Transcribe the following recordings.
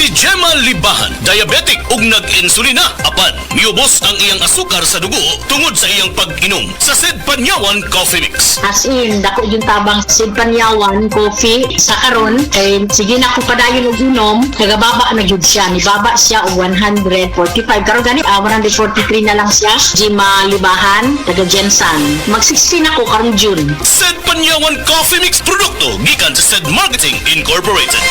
Si Gemma Libahan, diabetic ug nag-insulina. Apan, miubos ang iyang asukar sa dugo tungod sa iyang pag-inom sa Sed Panyawan Coffee Mix. As in, dako yung tabang Sid Panyawan coffee sa karon kay sige na ko padayon og inom, nagababa na gyud siya, nibaba siya og 145 karon gani 143 na lang siya. Gemma Libahan, taga Jensan. Mag-16 ako karong June. Sed Panyawan Coffee Mix produkto gikan sa Sed Marketing Incorporated.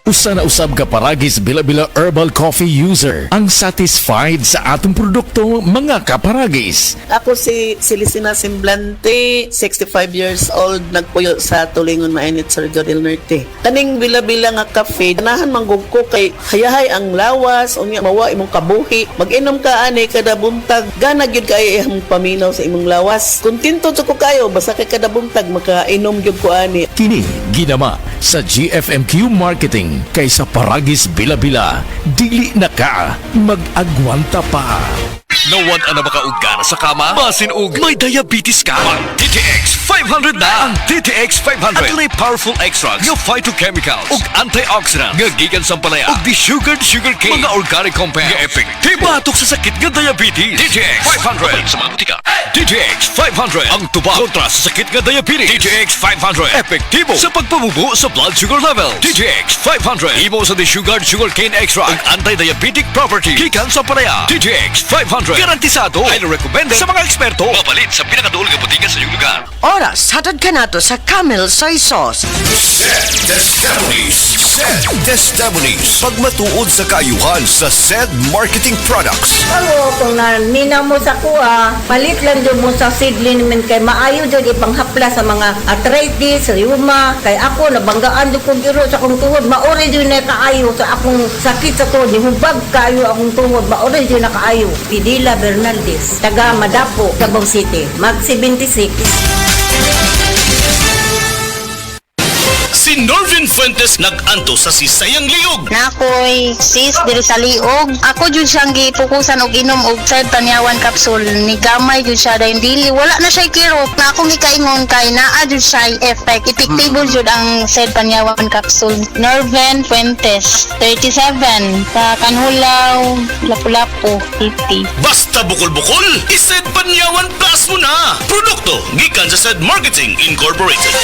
Usa na usab ka paragis bila-bila herbal coffee user ang satisfied sa atong produkto, mga kaparagis. Ako si Celisina Semblante, 65 years old, nagpuyo sa Tulingon Mainit, Surigao del Norte. Kaning bila-bila nga kafe, ganahan manggug ko kay hayahay ang lawas, unya mawa imong kabuhi. Mag-inom ka ani kada buntag, gana gyud kay imong paminaw sa imong lawas. Kontento jud ko kayo basta kay kada buntag makainom gyud ko ani. Kini ginama sa GFMQ Marketing kaysa paragis bila-bila, dili na ka mag-agwanta pa. Nawan na makaugana sa kama? Basin og may diabetes ka? Mag DTX 500 na! Ang DTX 500 at powerful extracts ng phytochemicals ug antioxidants nga gikan sa palaya ug desugared sugarcane, mga organic compounds nga epektibo batok sa sakit nga diabetes. DTX 500 sa mga butika. DTX 500 ang tubag kontra sa sakit nga diabetes. DTX 500 epektibo sa pagpabubo sa blood sugar level. DTX 500 imo sa desugared sugarcane extract ug anti-diabetic property gikan sa palaya. DTX 500 garantisado, highly recommended sa mga eksperto. Mapalit sa pinakaduol nga butika sa iyong lugar. Oras, hatad ka nato sa Camel Soy Sauce. Sed Destabulis. Pagmatuod sa kaayuhan sa Sed Marketing Products. Ako, kung nanina mo sa kuha, palit lang dyan mo sa seedling naman kay maayo dyan ipanghapla sa mga arthritis, rheuma. Kay ako, nabanggaan dyan kong giro sa akong tuhod. Maori dyan na kaayo sa akong sakit sa tuhod. Hubag kaayo akong tuhod. Maori dyan na kaayo. Pidila Bernaldez, taga Madapo, Davao City. Mag 76. Si Norvin Fuentes nag-anto sa Sisayang Liog. Nakoy sis diri sa liog. Ako jud siyang gipukusan og inom og Sed Panyawan capsule. Ni gamay jud siya dahil dili wala na siya kirot. Na akong gikaingon kay naa jud siya effect. Epektibo jud ang Sed Panyawan capsule. Norvin Fuentes, 37, sa Kanhulaw, Lapu-Lapu, 50. Basta bukol-bukol, i-Sed Panyawan Plus mo na. Produkto gikan sa Sed Marketing Incorporated.